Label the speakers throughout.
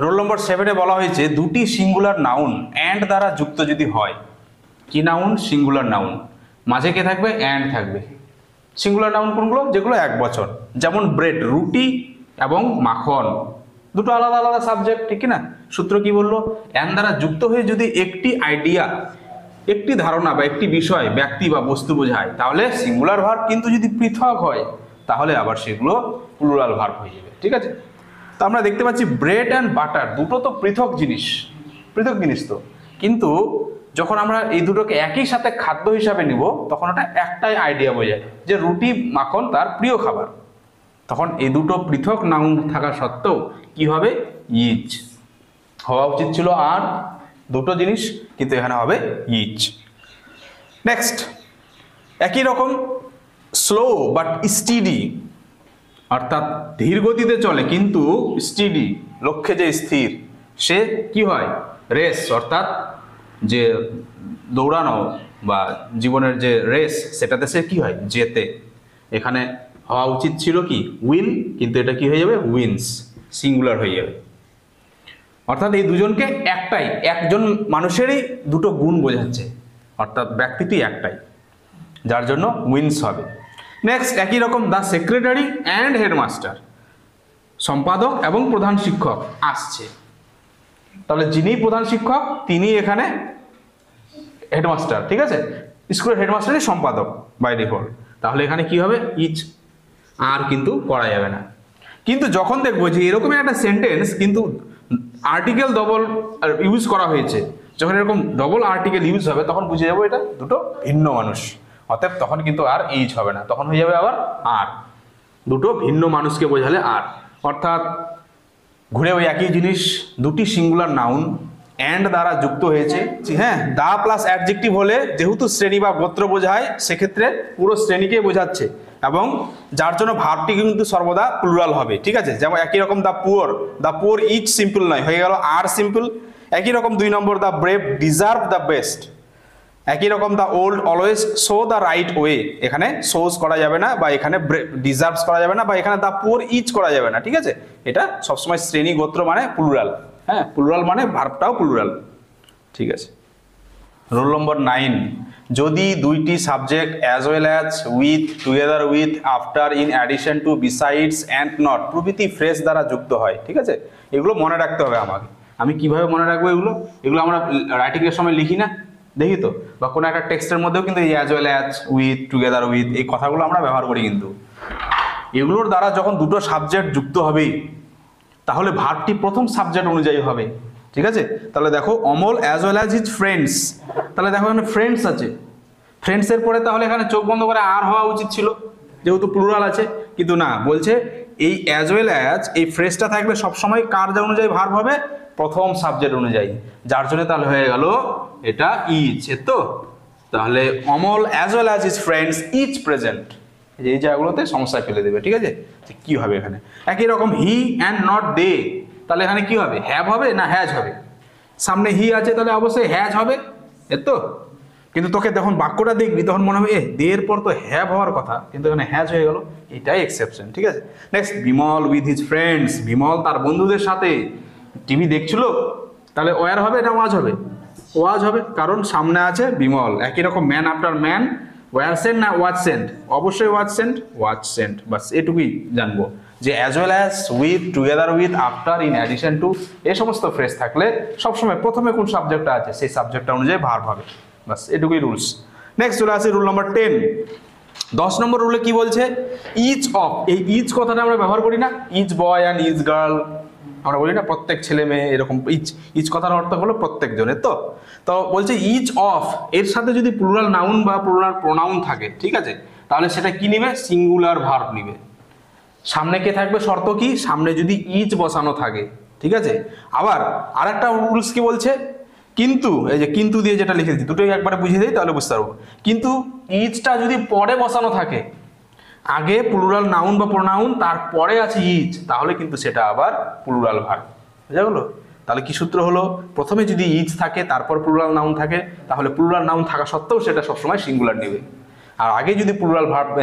Speaker 1: Roll number 7-এ বলা হয়েছে দুটি সিঙ্গুলার নাউন অ্যান্ড দ্বারা যুক্ত যদি হয়। কি নাউন? Singular noun. মাঝে কে থাকবে? অ্যান্ড থাকবে। সিঙ্গুলার নাউন কোনগুলো? যেগুলো এক বচন, যেমন ব্রেড, রুটি এবং মাখন, দুটো আলাদা আলাদা সাবজেক্ট, ঠিক না? সূত্র কি বললো? অ্যান্ড দ্বারা যুক্ত হয়ে যদি একটি আইডিয়া, একটি ধারণা বা একটি বিষয়, ব্যক্তি বা বস্তু বোঝায় তাহলে সিঙ্গুলার ভার্ব, কিন্তু যদি পৃথক হয় তাহলে আবার সেগুলো প্লুরাল ভার্ব হয়ে যাবে, ঠিক আছে? তো আমরা দেখতে পাচ্ছি ব্রেড অ্যান্ড বাটার দুটো তো পৃথক জিনিস, পৃথক জিনিস তো, কিন্তু যখন আমরা এই দুটোকে একই সাথে খাদ্য হিসাবে নিব তখন ওটা একটাই আইডিয়া বোঝায় যে রুটি মাখন তার প্রিয় খাবার। তখন এই দুটো পৃথক নাউন থাকা সত্ত্বেও কি হবে? ইজ হওয়া উচিত ছিল আর দুটো জিনিস, কিন্তু এখানে হবে ইজ। নেক্সট, একই রকম স্লো বাট স্টিডি, অর্থাৎ ধীর গতিতে চলে কিন্তু স্টিডি, লক্ষ্যে যে স্থির, সে কি হয়? রেস, অর্থাৎ যে দৌড়ানো বা জীবনের যে রেস সেটাতে সে কি হয়? জেতে। এখানে হওয়া উচিত ছিল কি? উইন, কিন্তু এটা কি হয়ে যাবে? উইন্স, সিঙ্গুলার হয়ে যাবে। অর্থাৎ এই দুজনকে একটাই, একজন মানুষেরই দুটো গুণ বোঝাচ্ছে, অর্থাৎ ব্যক্তিটি একটাই, যার জন্য উইন্স হবে। নেক্সট, একই রকম দ্য সেক্রেটারি অ্যান্ড হেডমাস্টার, সম্পাদক এবং প্রধান শিক্ষক আসছে, তাহলে যিনি প্রধান শিক্ষক তিনি এখানে হেডমাস্টার, ঠিক আছে? স্কুলের হেডমাস্টারই সম্পাদক বাই ডিফল্ট, তাহলে এখানে কি হবে? ইজ, আর কিন্তু করা যাবে না। কিন্তু যখন দেখবো যে এরকম একটা সেন্টেন্স কিন্তু আর্টিকেল ডবল ইউজ করা হয়েছে, যখন এরকম ডবল আর্টিকেল ইউজ হবে তখন বুঝে যাবো এটা দুটো ভিন্ন মানুষ, অতএব তখন কিন্তু আর ইজ হবে না, তখন হয়ে যাবে আবার আর। দুটো ভিন্ন মানুষকে বোঝালে আর, অর্থাৎ ঘুরে ওই একই জিনিস, দুটি সিঙ্গুলার নাউন অ্যান্ড দ্বারা যুক্ত হয়েছে। হ্যাঁ, দা প্লাস অ্যাডজেক্টিভ হলে যেহেতু শ্রেণী বা গোত্র বোঝায় সেক্ষেত্রে পুরো শ্রেণীকে বোঝাচ্ছে, এবং যার জন্য ভার্বটি কিন্তু সর্বদা প্লুরাল হবে, ঠিক আছে? যেমন একই রকম দ্য পুয়ার ইজ সিম্পল নয়, হয়ে গেল আর সিম্পল। একই রকম 2 number the brave deserve the best. একই রকম the old always show the right way, এখানে শোজ করা যাবে না, বা এখানে ডিজার্ভস করা যাবে না, বা এখানে দ্য পুয়ার ইজ করা যাবে না, ঠিক আছে? এটা সবসময় শ্রেণী গোত্র মানে প্লুরাল। হ্যাঁ, প্লুরাল মানে ভার্বটাও প্লুরাল, ঠিক আছে? রোল নম্বর 9, যদি দুইটি subject as well as, with, together with, after, in addition to, besides, and not প্রভৃতি ফ্রেজ দ্বারা যুক্ত হয়, ঠিক আছে? এগুলো মনে রাখতে হবে আমাকে। আমি কিভাবে মনে রাখবো এগুলো? এগুলো আমরা রাইটিং এর সময় লিখি না, দেখি তো, বা কোনো একটা টেক্সটের মধ্যেও কিন্তু এই as well as, with, together with এই কথাগুলো আমরা ব্যবহার করি, কিন্তু এগুলোর দ্বারা যখন দুটো সাবজেক্ট যুক্ত হবে তাহলে ভার্বটি প্রথম সাবজেক্ট অনুযায়ী হবে, ঠিক আছে? তাহলে দেখো Amal as well as his friends, তাহলে দেখো এখানে ফ্রেন্ডস আছে, ফ্রেন্ডসের পরে তাহলে এখানে চোখ বন্ধ করে আর হওয়া উচিত ছিল যেহেতু প্লুরাল আছে, কিন্তু না, বলছে এই অ্যাজ ওয়েল অ্যাজ এই ফ্রেজটা থাকবে সবসময় কার অনুযায়ী ভার্ব হবে? প্রথম সাবজেক্ট অনুযায়ী, যার জন্য তাহলে হয়ে গেল এটা ইজ, তো তাহলে Amal as well as his friends is present, এই জায়গাগুলোতে সমস্যায় ফেলে দেবে, ঠিক আছে? কি হবে এখানে? একই রকম হি অ্যান্ড নট দে, তাহলে এখানে কি হবে? হ্যাভ হবে না হ্যাজ হবে? সামনে হি আছে তাহলে অবশ্যই হ্যাজ হবে, তো কিন্তু তোকে যখন বাক্যটা দেখবি তখন মনে হবে দে এর পর তো হ্যাভ হওয়ার কথা, কিন্তু এখানে হ্যাজ হয়ে গেল, এটাই এক্সেপশন, ঠিক আছে? Next, Bimal with his friends, Bimal তার বন্ধুদের সাথে টিভি দেখছিল, তাহলে ওয়ার হবে না ওয়াজ হবে? ওয়াজ হবে, কারণ সামনে আছে বিমল। একই রকম man after man, were sent না ওয়াজ সেন্ট? অবশ্যই ওয়াজ সেন্ট, বাস এটুকুই জানবো যে as well as, with, together with, after, in addition to এই সমস্ত ফ্রেজ থাকলে সবসময় প্রথমে কোন সাবজেক্টটা আছে সেই সাবজেক্টটা অনুযায়ী ভার্ব হবে, বাস এটুকুই রুলস। নেক্সট চলে আসি রুল নম্বর 10। 10 নম্বর রুলে কি বলছে? ইচ অফ, এই ইচ কথাটা আমরা ব্যবহার করি না? Each boy and each girl আমরা বলি না, প্রত্যেক ছেলে মেয়ে, এরকম ইচ কথার অর্থ হলো প্রত্যেকজনের। তো বলছে ইচ অফ এর সাথে যদি প্লুরাল নাউন বা প্লুরাল প্রোনাউন থাকে, ঠিক আছে, তাহলে সেটা কি নিবে? সিঙ্গুলার ভার্ব নিবে। সামনে কে থাকবে? শর্ত কি? সামনে যদি ইচ বসানো থাকে, ঠিক আছে? আবার আরেকটা রুলস কি বলছে? কিন্তু, এই যে কিন্তু দিয়ে যেটা লিখে দিচ্ছি দুটোই একবারে বুঝিয়ে দিই তাহলে বুঝতে পারবো। কিন্তু ইচটা যদি পরে বসানো থাকে, আগে প্লুরাল নাউন বা প্রোনাউন তারপরে আছে ইচ, তাহলে কিন্তু সেটা আবার প্লুরাল ভার্ব, বুঝা গেল? তাহলে কি সূত্র হলো? প্রথমে যদি ইচ থাকে তারপর প্লুরাল নাউন থাকে, তাহলে প্লুরাল নাউন থাকা সত্ত্বেও সেটা সবসময় সিঙ্গুলার নেবে। আর আগে যদি প্লুরাল ভার্ব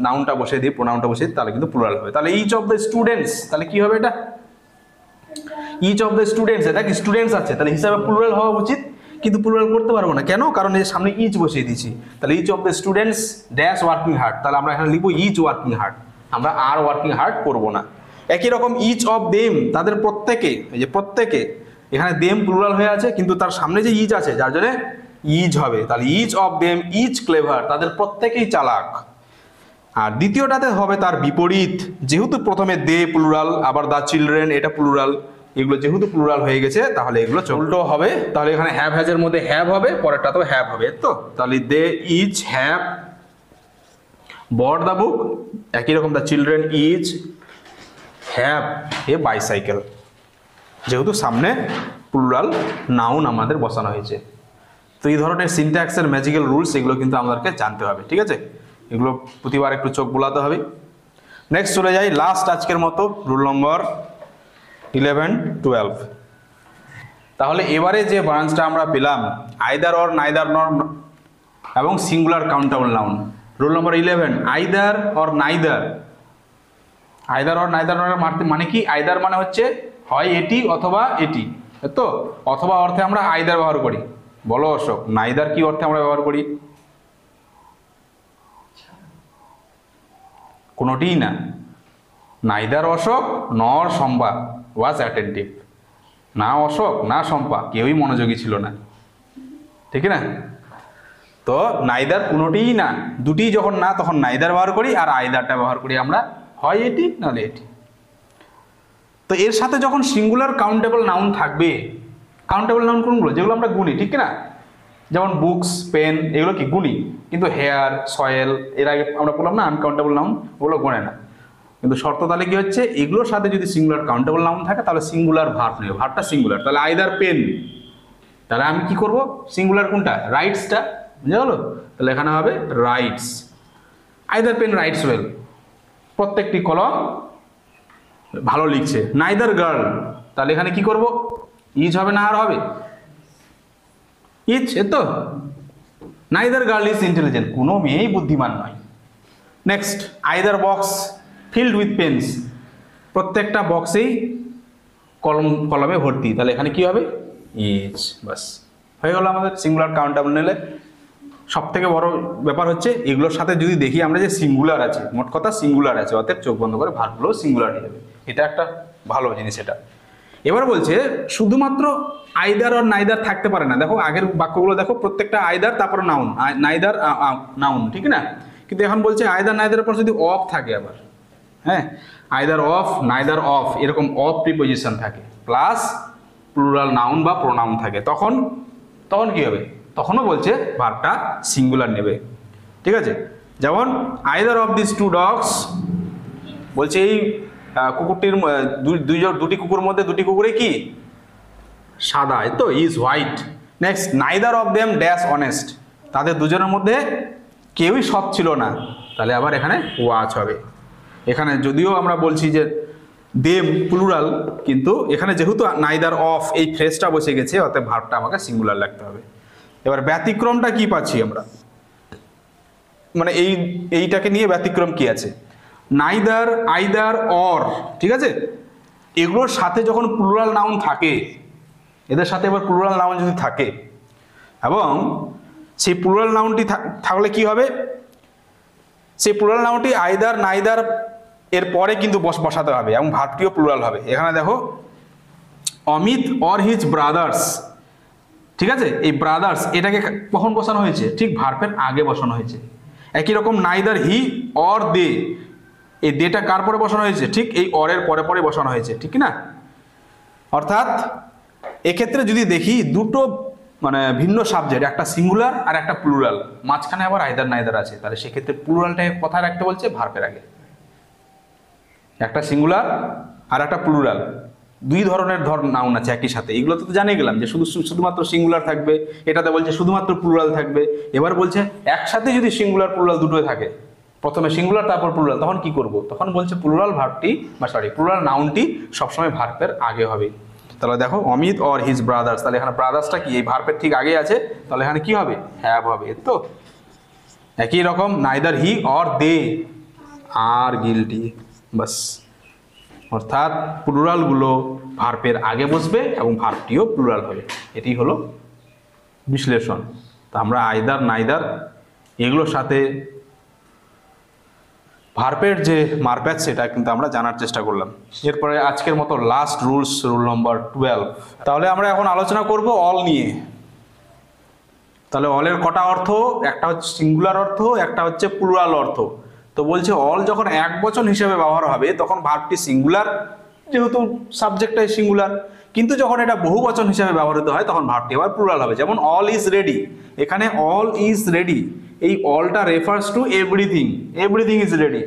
Speaker 1: নাউনটা বসিয়ে দিই, প্রোনাউনটা বসিয়ে দিই, তাহলে কিন্তু প্লুরাল হবে। তাহলে ইচ অফ দ্য স্টুডেন্টস, তাহলে কি হবে এটা? ইচ অফ দ্য স্টুডেন্টস, দেখ স্টুডেন্টস আছে, তাহলে হিসাবে প্লুরাল হওয়া উচিত, কিন্তু প্লুরাল করতে পারবো না কেন? কারণ এই সামনে ইচ বসিয়ে দিয়েছি। তাহলে each of the students dash working hard, তাহলে আমরা এখানে লিখবো ইচ ওয়ার্কিং হার্ড, আমরা আর ওয়ার্কিং হার্ড করবো না। একই রকম ইচ অফ দেম, তাদের প্রত্যেকে, এই যে প্রত্যেকে, এখানে দেম প্লুরাল হয়ে আছে কিন্তু তার সামনে যে ইচ আছে যার জন্য ইচ হবে, তাহলে each of them each clever, তাদের প্রত্যেকেই চালাক। আর দ্বিতীয়টাতে হবে তার বিপরীত, যেহেতু প্রথমে দে প্লুরাল, আবার দা চিলড্রেন এটা প্লুরাল, এগুলো যেহেতু প্লুরাল হয়ে গেছে তাহলে এগুলো উল্টো হবে। তাহলে এখানে হ্যাভ হ্যাজের মধ্যে হ্যাভ হবে, পরেরটাতেও হ্যাভ হবে। তো তাহলে they each have got the book, একই রকম the children each have a bicycle, যেহেতু সামনে প্লুরাল নাউন আমাদের বসানো হয়েছে। তো এই ধরনের সিনট্যাক্সের ম্যাজিক্যাল রুলস এগুলো কিন্তু আমাদেরকে জানতে হবে, ঠিক আছে? এগুলো প্রতিবার একটু চোখ বোলাতে হবে। নেক্সট চলে যাই লাস্ট আজকের মতো রুল নম্বর 11, 12। তাহলে এবারে যে ব্রাঞ্চটা আমরা পেলাম আইদার অর নাইদার নর এবং singular countable noun. Rule number 11 either or neither. Either or neither নর মানে কি? আইদার মানে হচ্ছে হয় এটি অথবা এটি, তো অথবা অর্থে আমরা আইদার ব্যবহার করি। বলো অশোক, নাইদার কি অর্থে আমরা ব্যবহার করি? কোনোটিই না। নাইদার অশোক নর শম্পা ওয়াজ অ্যাটেন্টিভ। না অশোক না শম্পা কেউই মনোযোগী ছিল না, ঠিক না? তো নাইদার কোনোটিই না, দুটি যখন না তখন নাইদার ব্যবহার করি, আর আইদারটা ব্যবহার করি আমরা হয় এটি নাহলে এটি। তো এর সাথে যখন সিঙ্গুলার কাউন্টেবল নাউন থাকবে, কাউন্টেবল নাউন কোনগুলো? যেগুলো আমরা গুনি, ঠিক না? যেমন বুকস, পেন, এগুলো কি গুনি, কিন্তু হেয়ার, সয়েল এর আগে আমরা বললাম না আনকাউন্টেবল নাউন, ওগুলো গোনে না। কিন্তু শর্ত তাহলে কি হচ্ছে, এগুলোর সাথে যদি সিঙ্গুলার কাউন্টেবল নাউন থাকে তাহলে সিঙ্গুলার ভার্ব নেবে, ভার্বটা সিঙ্গুলার। তাহলে আইদার পেন, তাহলে আমি কি করব? সিঙ্গুলার কোনটা? রাইটসটা, বুঝে গেল? তাহলে এখানে হবে writes. Either pen writes well, প্রত্যেকটি কলম ভালো লিখছে। নাইদার গার্ল, তাহলে এখানে কি করব? ইজ হবে না আর হবে? ইজ, এ তো। নাইদার গার্ল ইজ ইন্টেলিজেন্ট, কোনো মেয়েই বুদ্ধিমান নয়। Next either box filled with pens, প্রত্যেকটা বক্সেই কলমে ভর্তি, তাহলে এখানে কি হবে? ইজ। বাস হয়ে গেল আমাদের সিঙ্গুলার কাউন্টেবল নিলে। সব থেকে বড় ব্যাপার হচ্ছে এগুলোর সাথে যদি দেখি আমরা যে সিঙ্গুলার আছে, মোট কথা সিঙ্গুলার আছে, অতএব চোখ বন্ধ করে ভার্বগুলো সিঙ্গুলার হয়ে যাবে, এটা একটা ভালো জিনিস। এটা এবার বলছে শুধুমাত্র আইদার আর নাইদার থাকতে পারে না। দেখো আগের বাক্যগুলো দেখো, প্রত্যেকটা আইদার তারপর নাউন, নাইদার নাউন, ঠিক না? কিন্তু এখন বলছে আইদার নাইদারের পর যদি অফ থাকে আবার, হ্যাঁ, আইদার অফ, নাইদার অফ, এরকম অফ প্রিপোজিশন থাকে, প্লাস প্লুরাল নাউন বা প্রোনাউন থাকে, তখন কি হবে? তখনও বলছে ভার্বটা সিঙ্গুলার নেবে, ঠিক আছে? যেমন either of this two dogs, বলছে এই কুকুরটির দুটি কুকুর মধ্যে দুটি কুকুরে কি সাদা, তো is white. Next neither of them dash honest, তাদের দুজনের মধ্যে কেউই সৎ ছিল না, তাহলে আবার এখানে ওয়াচ হবে। এখানে যদিও আমরা বলছি যে দেম প্লুরাল, কিন্তু এখানে যেহেতু নাইদার অফ এই ফ্রেজটা বসে গেছে, অতএব ভার্বটা আমাকে সিঙ্গুলার লাগতে হবে। এবার ব্যতিক্রমটা কি পাচ্ছি আমরা, মানে এইটাকে নিয়ে ব্যতিক্রম কি আছে? নাইদার, আইদার, অর, ঠিক আছে? এগুলোর সাথে যখন প্লুরাল নাউন থাকে, এদের সাথে এবার প্লুরাল নাউন যদি থাকে এবং সেই প্লুরাল নাউনটি থাকলে কি হবে? সেই প্লুরাল নাউনটি আইদার, নাইদার এর পরে কিন্তু বসাতে হবে এবং ভার্বটিও প্লুরাল হবে। এখানে দেখো অমিত অর হিজ ব্রাদার্স, ঠিক আছে? এই ব্রাদার্স এটাকে কখন বসানো হয়েছে? ঠিক ভার্বের আগে বসানো হয়েছে। একই রকম নাইদার হি অর দে, এই দেটা কার পরে বসানো হয়েছে? ঠিক এই অরের পরে পরে বসানো হয়েছে, ঠিক না? অর্থাৎ এক্ষেত্রে যদি দেখি দুটো মানে ভিন্ন সাবজেক্ট, একটা সিঙ্গুলার আর একটা প্লুরাল, মাঝখানে আবার আইদার নাইদার আছে, তাহলে সেক্ষেত্রে প্লুরালটাকে কোথায় রাখতে বলছে? ভার্বের আগে। একটা সিঙ্গুলার আর একটা প্লুরাল, দুই ধরনের নাউন আছে একই সাথে, এগুলো তো জানিয়ে গেলাম যে শুধুমাত্র সিঙ্গুলার থাকবে, এটাতে বলছে শুধুমাত্র প্লুরাল থাকবে। এবার বলছে একসাথে যদি সিঙ্গুলার প্লুরাল দুটোই থাকে, প্রথমে সিঙ্গুলার তারপর প্লুরাল, তখন কি করব? তখন বলছে প্লুরাল ভার্বটি বা প্লুরাল নাউনটি সবসময় ভার্বের আগে হবে। তাহলে দেখো অমিত অর হিজ ব্রাদার্স, তাহলে এখানে ব্রাদার্সটা কি এই ভার্বের ঠিক আগে আছে, তাহলে এখানে কি হবে? হ্যাভ হবে। তো একই রকম neither he or they are guilty, বাস অর্থাৎ প্লুরালগুলো ভার্বের আগে বসবে এবং ভার্বটিও প্লুরাল হবে। এটি হলো বিশ্লেষণ। তা আমরা আইদার নাইদার এগুলোর সাথে ভার্বের যে মারপ্যাচ সেটা কিন্তু আমরা জানার চেষ্টা করলাম। এরপরে আজকের মতো লাস্ট রুল নম্বর 12। তাহলে আমরা এখন আলোচনা করব অল নিয়ে। তাহলে অলের কটা অর্থ? একটা হচ্ছে সিঙ্গুলার অর্থ, একটা হচ্ছে প্লুরাল অর্থ। তো বলছে অল যখন একবচন হিসেবে ব্যবহার হবে তখন ভার্বটি সিঙ্গুলার, যেহেতু সাবজেক্টটাই সিঙ্গুলার। কিন্তু যখন এটা বহুবচন হিসেবে ব্যবহৃত হয় তখন ভার্বটি আবার প্লুরাল হবে। যেমন অল ইজ রেডি, এখানে অল ইজ রেডি, এই অলটা refers to everything, everything is ready.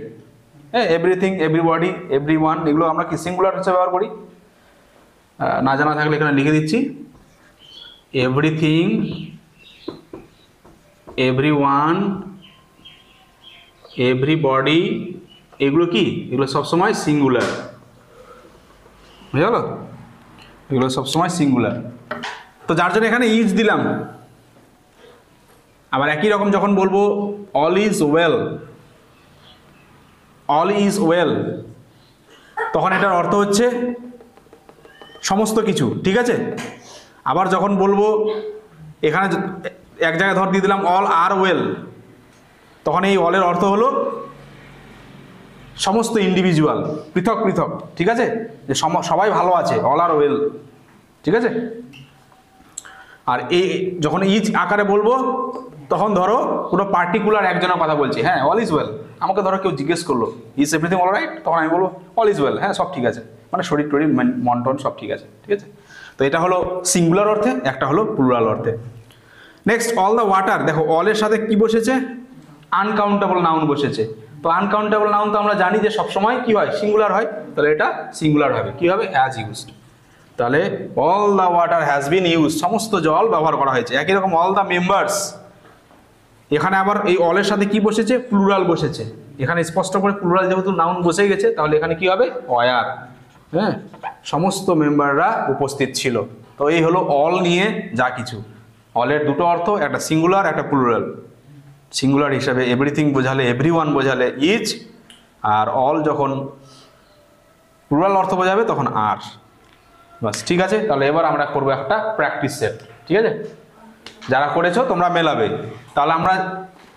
Speaker 1: হ্যাঁ, এভরিথিং, এভরিবডি, এভরিওয়ান, এগুলো আমরা কি সিঙ্গুলার হিসেবে ব্যবহার করি? না জানা থাকলে এখানে লিখে দিচ্ছি, এভরিথিং, এভরিওয়ান, এভরিবডি, এগুলো কি? এগুলো সবসময় সিঙ্গুলার, বুঝে গেল? এগুলো সবসময় সিঙ্গুলার। তো যার জন্য এখানে ইজ দিলাম। আবার একই রকম যখন বলবো all is well, all is well, তখন এটার অর্থ হচ্ছে সমস্ত কিছু, ঠিক আছে? আবার যখন বলবো এখানে এক জায়গায় ধর দিয়ে দিলাম অল আর ওয়েল, তখন এই অলের অর্থ হলো সমস্ত ইন্ডিভিজুয়াল, পৃথক পৃথক, ঠিক আছে? যে সবাই ভালো আছে, অল আর ওয়েল, ঠিক আছে? আর এই যখন ইজ আকারে বলবো তখন ধরো কোনো পার্টিকুলার একজনের কথা বলছি, হ্যাঁ অল ইজ ওয়েল, আমাকে ধরো কেউ জিজ্ঞেস করলো ইজ এভরিথিং অল রাইট, তখন আমি বলবো অল ইজ ওয়েল, হ্যাঁ সব ঠিক আছে, মানে শরীর টরীর মন টন সব ঠিক আছে, ঠিক আছে? তো এটা হলো সিঙ্গুলার অর্থে, একটা হলো প্লুরাল অর্থে। নেক্সট অল দ্য ওয়াটার, দেখো অলের সাথে কি বসেছে? আনকাউন্টেবল নাউন বসেছে। তো আনকাউন্টেবল নাউন তো আমরা জানি যে সবসময় কি হয়? সিঙ্গুলার হয়। তাহলে এটা সিঙ্গুলার হবে, কি হবে? As used. তাহলে all the water has been use, সমস্ত জল ব্যবহার করা হয়েছে। একই রকম অল দ্য মেম্বার্স, এখানে আবার এই অলের সাথে কি বসেছে? প্লুরাল বসেছে। এখানে স্পষ্ট করে প্লুরাল যেহেতু নাউন বসে গেছে, তাহলে এখানে কি হবে? ওয়ার, হ্যাঁ, সমস্ত মেম্বাররা উপস্থিত ছিল। তো এই হলো অল নিয়ে যা কিছু। অলের দুটো অর্থ, একটা সিঙ্গুলার, একটা প্লুরাল। সিঙ্গুলার হিসাবে এভরিথিং বোঝালে, এভরিওয়ান বোঝালে ইজ, আর অল যখন প্লুরাল অর্থ বোঝাবে তখন আর। বাস, ঠিক আছে? তাহলে এবার আমরা করবো একটা প্র্যাকটিস সেট, ঠিক আছে? যারা করেছো তোমরা মেলাবে। তাহলে আমরা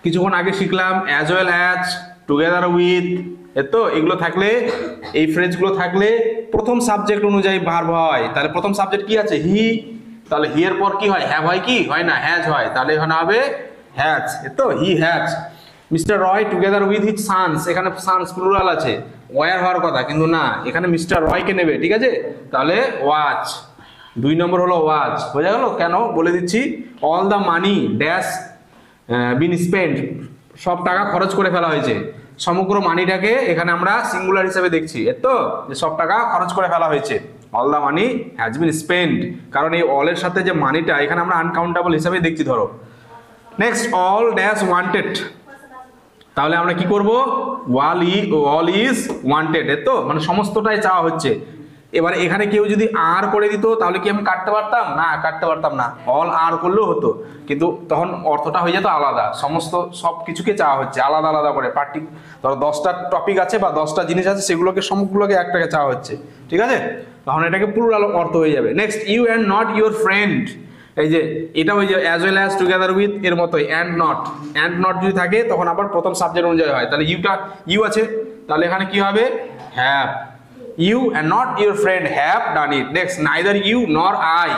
Speaker 1: কিছুক্ষণ আগে শিখলাম as well as, together with, এতো এগুলো থাকলে, এই ফ্রেজগুলো থাকলে প্রথম সাবজেক্ট অনুযায়ী ভার্ব হয়। তাহলে প্রথম সাবজেক্ট কি আছে? হি। তাহলে হি এর পর কি হয়? হ্যাভ হয় কি? হয় না, হ্যাজ হয়। তাহলে এখানে হবে হ্যাজ, এতো he has. Mister Roy together with his sons, এখানে সানস প্লুরাল আছে, ওয়ার হওয়ার কথা, কিন্তু না, এখানে মিস্টার রয়কে নেবে, ঠিক আছে? তাহলে ওয়াচ। 2 নম্বর হলো ওয়াচ। বোঝা গেল কেন? বলে দিচ্ছি, all the money dash been spend, সব টাকা খরচ করে ফেলা হয়েছে। সমগ্র মানিটাকে এখানে আমরা সিঙ্গুলার হিসেবে দেখছি, এতো যে সব টাকা খরচ করে ফেলা হয়েছে। All the money has been spend, কারণ এই অলের সাথে যে মানিটা এখানে আমরা আনকাউন্টেবল হিসেবে দেখছি, ধরো। নেক্সট অল ড্যাশ ওয়ান্টেড, তাহলে আমরা কি করব? অল ইজ ওয়ান্টেড, এতো মানে সমস্তটাই চাওয়া হচ্ছে। এবার এখানে কেউ যদি আর করে দিত তাহলে কি আমি কাটতে পারতাম? না, কাটতে পারতাম না। অল আর করলেও হতো, কিন্তু তখন অর্থটা হয়ে যেত আলাদা। সমস্ত সব কিছুকে চাওয়া হচ্ছে আলাদা আলাদা করে। ধরো 10টা টপিক আছে বা 10টা জিনিস আছে, সেগুলোকে সবগুলোকে একটাকে চাওয়া হচ্ছে, ঠিক আছে? তখন এটাকে প্লুরাল অর্থ হয়ে যাবে। Next you and not your friend, এই যে এটা ওই যে as well as, together with এর মতোই। অ্যান্ড নট যদি থাকে তখন আবার প্রথম সাবজেক্ট অনুযায়ী হয়। তাহলে ইউ আছে, তাহলে এখানে কি হবে? Have. You and not your friend have done it. Next neither you nor I,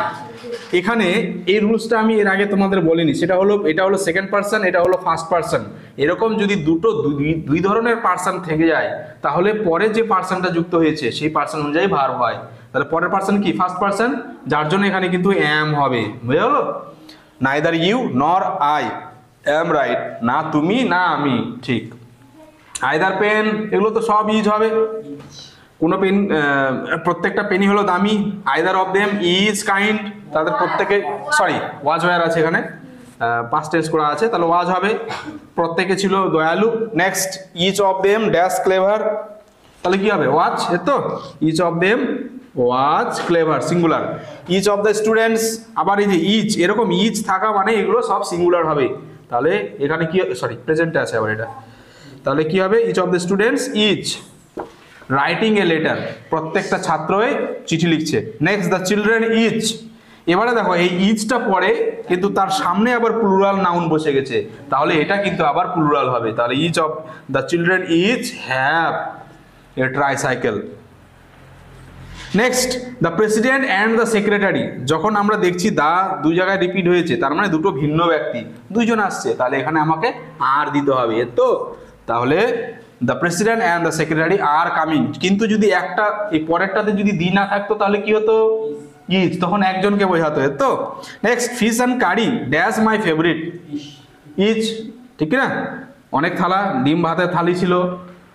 Speaker 1: এখানে এই রুলসটা আমি এর আগে তোমাদের বলিনি। সেটা হলো, এটা হলো সেকেন্ড পারসন, এটা হলো ফার্স্ট পারসন। এরকম যদি দুই ধরনের পারসন থেকে যায়, তাহলে পরে যে পারসনটা যুক্ত হয়েছে সেই পারসন অনুযায়ী ভার্ব হয়। তাহলে পরের পারসন কি? ফার্স্ট পারসন, যার জন্য এখানে কিন্তু অ্যাম হবে। বুঝে গেল? Neither you nor I am right, না তুমি না আমি, ঠিক। আইদার পেন, এগুলো তো সব ইজ হবে। কোনো পেন, প্রত্যেকটা পেনই হলো দামি। Either of them is kind, তাদের প্রত্যেকে, সরি ওয়াজ ওয়ার আছে এখানে, পাস্ট টেন্স করা আছে, তাহলে ওয়াজ হবে। প্রত্যেকে ছিল দয়ালু। Next each of them dash clever, তাহলে কি হবে? ওয়াজ, এতো each of them was clever, singular. Each of the students, আবার এই যে ইচ, এরকম ইচ থাকা মানে এগুলো সব সিঙ্গুলার হবে। তাহলে এখানে কি, সরি প্রেজেন্টে আছে আবার এটা, তাহলে কি হবে? Each of the students each, writing a letter, প্রত্যেকটা ছাত্রই চিঠি লিখছে। নেক্সট দ্য চিলড্রেন ইচ, এবারে দেখো এই ইচটা পরে কিন্তু তার সামনে আবার প্লুরাল নাউন বসে গেছে, তাহলে এটা কিন্তু আবার প্লুরাল হবে। তাহলে each of the children each have a tricycle. Next the president and the secretary, যখন আমরা দেখছি দা দুই জায়গায় রিপিট হয়েছে, তার মানে দুটো ভিন্ন ব্যক্তি, দুইজন আসছে, তাহলে এখানে আমাকে আর দিতে হবে, এর তো। তাহলে the president and the secretary are coming, কিন্তু যদি একটা এই পরেরটাতে যদি দি না থাকতো তাহলে কি হতো, ইজ, তখন একজনকে বোঝাতো, এর তো। Next fish and curry dash my favourite, is, ঠিক না? অনেক থালা, ডিম ভাতের থালি ছিল,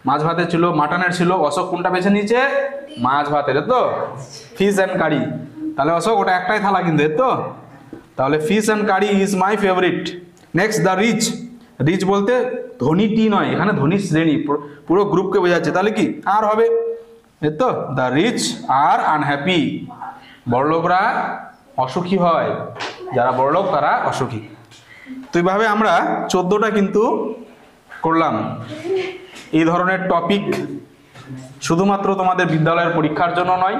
Speaker 1: মাছ ভাতের ছিল, মাটনের ছিল, অশোক কোনটা বেছে নিয়েছে, মাছ ভাতের, তো ফিশ অ্যান্ড কারি, তাহলে অশোক ওটা একটাই থালা কিন্তু, এর তো। তাহলে fish and curry is my favourite. Next the rich, rich বলতে ধনী টি নয়, এখানে ধনী শ্রেণী, পুরো গ্রুপকে বোঝাচ্ছে, তাহলে কি আর হবে, এর তো। দ্য রিচ আর আনহ্যাপি, বড়লোকরা অসুখী হয়, যারা বড়লোক তারা অসুখী। তো এইভাবে আমরা 14টা কিন্তু করলাম। এই ধরনের টপিক শুধুমাত্র তোমাদের বিদ্যালয়ের পরীক্ষার জন্য নয়,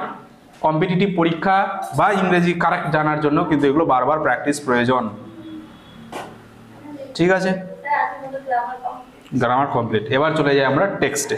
Speaker 1: কম্পিটিটিভ পরীক্ষা বা ইংরেজি কারেক্ট জানার জন্য কিন্তু এগুলো বারবার প্র্যাকটিস প্রয়োজন। ঠিক আছে, গ্রামার কমপ্লিট। এবার চলে যাই আমরা টেক্সটে।